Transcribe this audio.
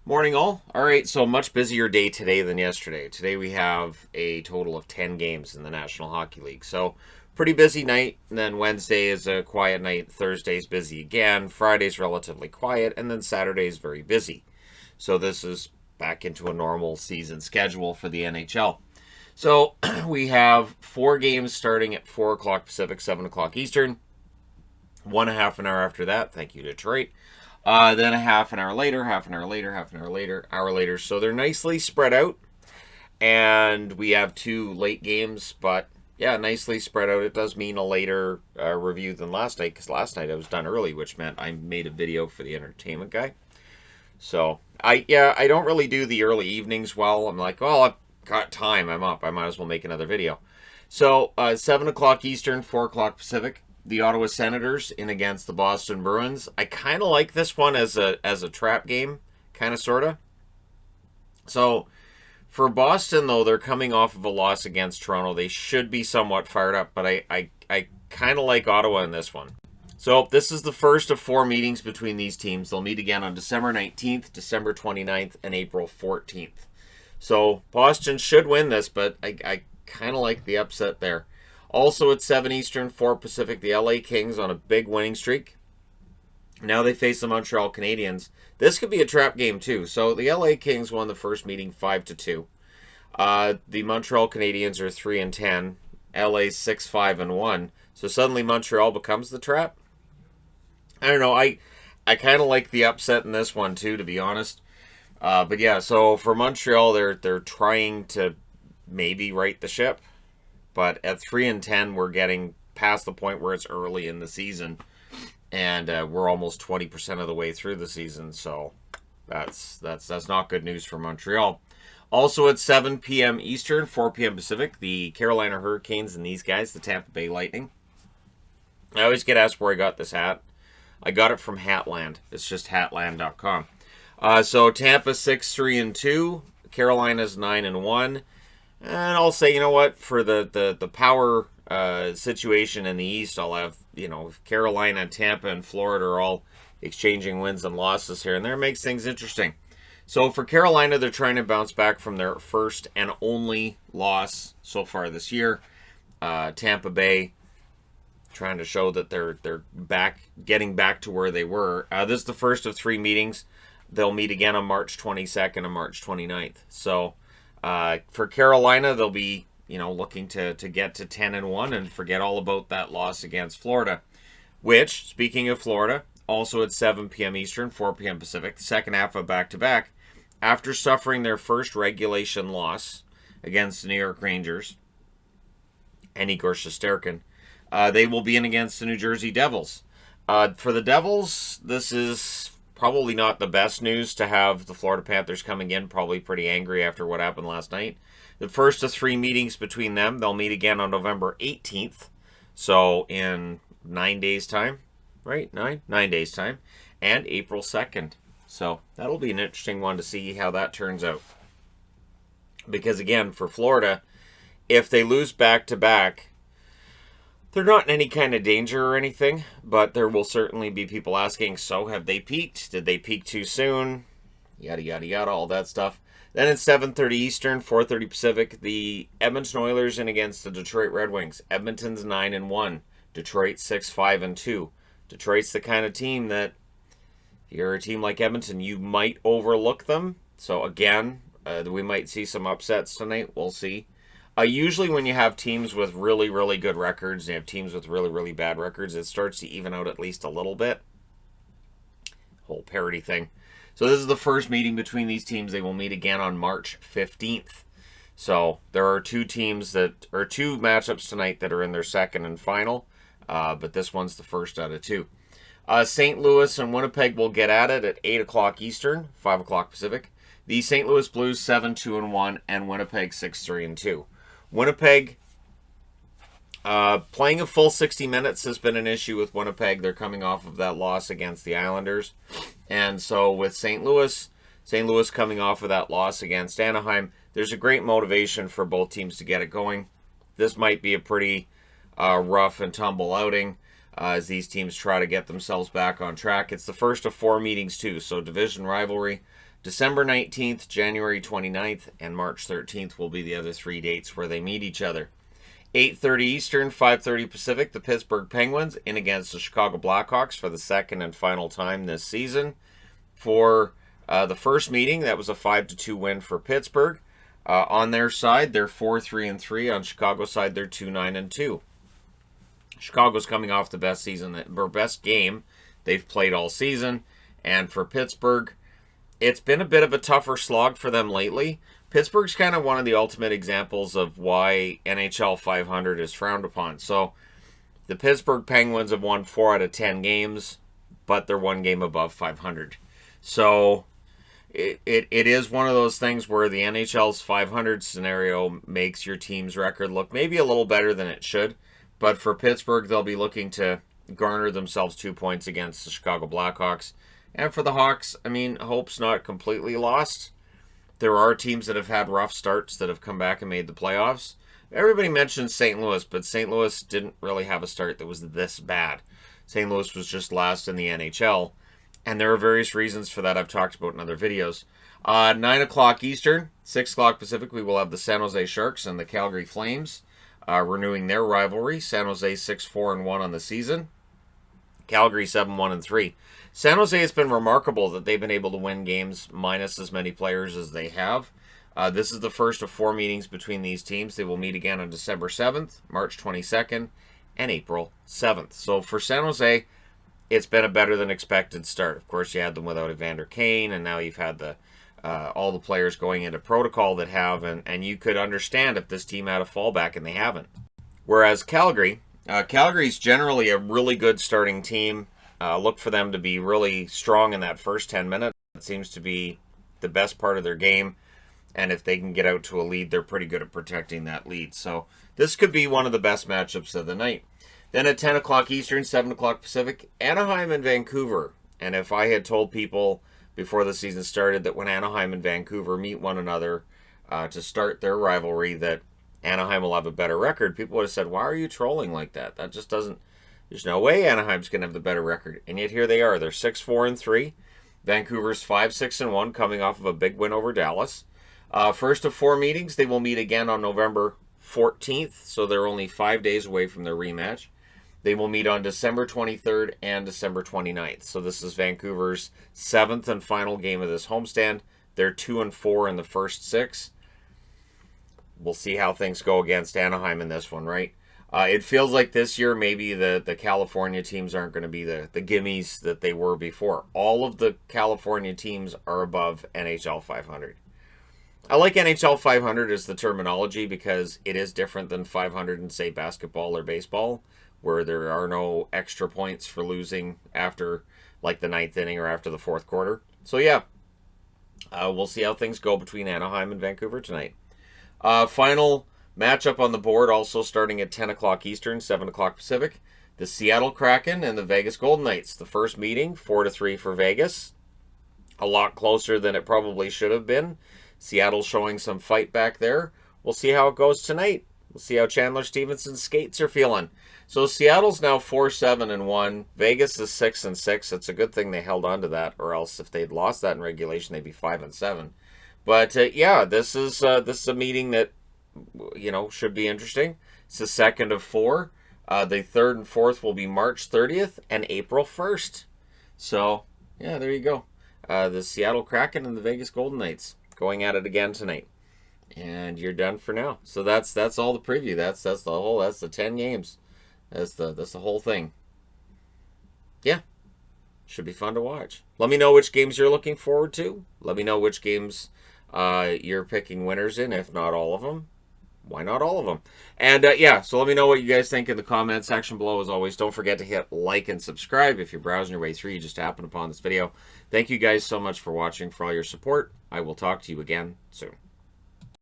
Morning, all. All right, so much busier day today than yesterday. Today we have a total of 10 games in the National Hockey League. So, pretty busy night. And then Wednesday is a quiet night. Thursday's busy again. Friday's relatively quiet. And then Saturday's very busy. So, this is back into a normal season schedule for the NHL. So, we have 4 games starting at 4 o'clock Pacific, 7 o'clock Eastern. 1.5 hour after that. Thank you, Detroit. Then a half an hour later, half an hour later, half an hour later, hour later. So they're nicely spread out. And we have 2 late games, but yeah, nicely spread out. It does mean a later review than last night, because last night I was done early, which meant I made a video for the entertainment guy. So I don't really do the early evenings well. I'm like, well, I've got time. I'm up. I might as well make another video. So 7 o'clock Eastern, 4 o'clock Pacific. The Ottawa Senators in against the Boston Bruins. I kind of like this one as a trap game, kind of, sort of. So for Boston, though, they're coming off of a loss against Toronto. They should be somewhat fired up, but I kind of like Ottawa in this one. So this is the first of 4 meetings between these teams. They'll meet again on December 19th, December 29th, and April 14th. So Boston should win this, but I kind of like the upset there. Also at 7 Eastern, 4 Pacific, the LA Kings on a big winning streak. Now they face the Montreal Canadiens. This could be a trap game too. So the LA Kings won the first meeting 5-2. The Montreal Canadiens are 3-10. LA's 6-5-1. So suddenly Montreal becomes the trap. I don't know. I kind of like the upset in this one too, to be honest. But yeah, so for Montreal, they're trying to maybe right the ship. But at 3-10, we're getting past the point where it's early in the season, and we're almost 20% of the way through the season. So that's not good news for Montreal. Also at 7 p.m. Eastern, 4 p.m. Pacific, the Carolina Hurricanes and these guys, the Tampa Bay Lightning. I always get asked where I got this hat. I got it from Hatland. It's just hatland.com. So Tampa 6-3-2, Carolina's 9-1. And I'll say, you know what, for the power situation in the East, I'll have, Carolina, Tampa, and Florida are all exchanging wins and losses here, and there makes things interesting. So for Carolina, they're trying to bounce back from their first and only loss so far this year. Tampa Bay trying to show that they're getting back to where they were. This is the first of 3 meetings. They'll meet again on March 22nd and March 29th. So for Carolina, they'll be, looking to get to 10-1 and forget all about that loss against Florida. Which, speaking of Florida, also at 7 p.m. Eastern, 4 p.m. Pacific, the second half of back-to-back, after suffering their first regulation loss against the New York Rangers and Igor Shesterkin, they will be in against the New Jersey Devils. For the Devils, this is probably not the best news to have the Florida Panthers coming in, probably pretty angry after what happened last night. The first of 3 meetings between them, they'll meet again on November 18th, so in 9 days' time, right? 9 days' time, and April 2nd. So that'll be an interesting one to see how that turns out. Because again, for Florida, if they lose back-to-back, they're not in any kind of danger or anything, but there will certainly be people asking, so have they peaked? Did they peak too soon? Yada, yada, yada, all that stuff. Then at 7:30 Eastern, 4:30 Pacific, the Edmonton Oilers in against the Detroit Red Wings. Edmonton's 9-1. Detroit 6-5-2. Detroit's the kind of team that, if you're a team like Edmonton, you might overlook them. So again, we might see some upsets tonight. We'll see. Usually when you have teams with really, really good records and you have teams with really, really bad records, it starts to even out at least a little bit. Whole parity thing. So this is the first meeting between these teams. They will meet again on March 15th. So there are 2 matchups tonight that are in their second and final. But this one's the first out of 2. St. Louis and Winnipeg will get at it at 8 o'clock Eastern, 5 o'clock Pacific. The St. Louis Blues 7-2-1 and Winnipeg 6-3-2. Winnipeg, playing a full 60 minutes has been an issue with Winnipeg. They're coming off of that loss against the Islanders. And so with St. Louis coming off of that loss against Anaheim, there's a great motivation for both teams to get it going. This might be a pretty rough and tumble outing as these teams try to get themselves back on track. It's the first of 4 meetings too, so division rivalry. December 19th, January 29th, and March 13th will be the other 3 dates where they meet each other. 8:30 Eastern, 5:30 Pacific, the Pittsburgh Penguins in against the Chicago Blackhawks for the second and final time this season. For the first meeting, that was a 5-2 win for Pittsburgh. On their side, they're 4-3-3. On Chicago's side, they're 2-9-2. Chicago's coming off the best game they've played all season. And for Pittsburgh, it's been a bit of a tougher slog for them lately. Pittsburgh's kind of one of the ultimate examples of why NHL 500 is frowned upon. So the Pittsburgh Penguins have won 4 out of 10 games, but they're 1 game above 500. So it is one of those things where the NHL's 500 scenario makes your team's record look maybe a little better than it should. But for Pittsburgh, they'll be looking to garner themselves 2 points against the Chicago Blackhawks. And for the Hawks, I mean, hope's not completely lost. There are teams that have had rough starts that have come back and made the playoffs. Everybody mentions St. Louis, but St. Louis didn't really have a start that was this bad. St. Louis was just last in the NHL, and there are various reasons for that I've talked about in other videos. 9 o'clock Eastern, 6 o'clock Pacific, we will have the San Jose Sharks and the Calgary Flames renewing their rivalry. San Jose 6-4-1 on the season. Calgary 7-1-3. San Jose has been remarkable that they've been able to win games minus as many players as they have. This is the first of 4 meetings between these teams. They will meet again on December 7th, March 22nd, and April 7th. So for San Jose, it's been a better than expected start. Of course, you had them without Evander Kane, and now you've had all the players going into protocol that have, and you could understand if this team had a fallback, and they haven't. Whereas Calgary's generally a really good starting team. Look for them to be really strong in that first 10 minutes. It seems to be the best part of their game. And if they can get out to a lead, they're pretty good at protecting that lead. So this could be one of the best matchups of the night. Then at 10 o'clock Eastern, 7 o'clock Pacific, Anaheim and Vancouver. And if I had told people before the season started that when Anaheim and Vancouver meet one another to start their rivalry, that Anaheim will have a better record, people would have said, why are you trolling like that? That just doesn't... There's no way Anaheim's going to have the better record. And yet here they are. They're 6-4-3. Vancouver's 5-6-1 coming off of a big win over Dallas. First of 4 meetings, they will meet again on November 14th. So they're only 5 days away from their rematch. They will meet on December 23rd and December 29th. So this is Vancouver's 7th and final game of this homestand. They're 2-4 in the first 6. We'll see how things go against Anaheim in this one, right? It feels like this year maybe the California teams aren't going to be the gimmies that they were before. All of the California teams are above NHL 500. I like NHL 500 as the terminology because it is different than 500 in, say, basketball or baseball, where there are no extra points for losing after, like, the 9th inning or after the 4th quarter. So, yeah, we'll see how things go between Anaheim and Vancouver tonight. Final matchup on the board, also starting at 10 o'clock Eastern, 7 o'clock Pacific. The Seattle Kraken and the Vegas Golden Knights. The first meeting, 4-3 for Vegas. A lot closer than it probably should have been. Seattle showing some fight back there. We'll see how it goes tonight. We'll see how Chandler Stevenson's skates are feeling. So Seattle's now 4-7-1. Vegas is 6-6. It's a good thing they held on to that, or else if they'd lost that in regulation, they'd be 5-7. But yeah, this is a meeting that should be interesting. It's the second of 4. The third and fourth will be March 30th and April 1st. So yeah, there you go. The Seattle Kraken and the Vegas Golden Knights going at it again tonight. And you're done for now. So that's all the preview. That's the 10 games. That's the whole thing. Yeah. Should be fun to watch. Let me know which games you're looking forward to. Let me know which games you're picking winners in, if not all of them. Why not all of them? And yeah, so let me know what you guys think in the comment section below. As always, don't forget to hit like and subscribe. If you're browsing your way through, you just happened upon this video. Thank you guys so much for watching, for all your support. I will talk to you again soon.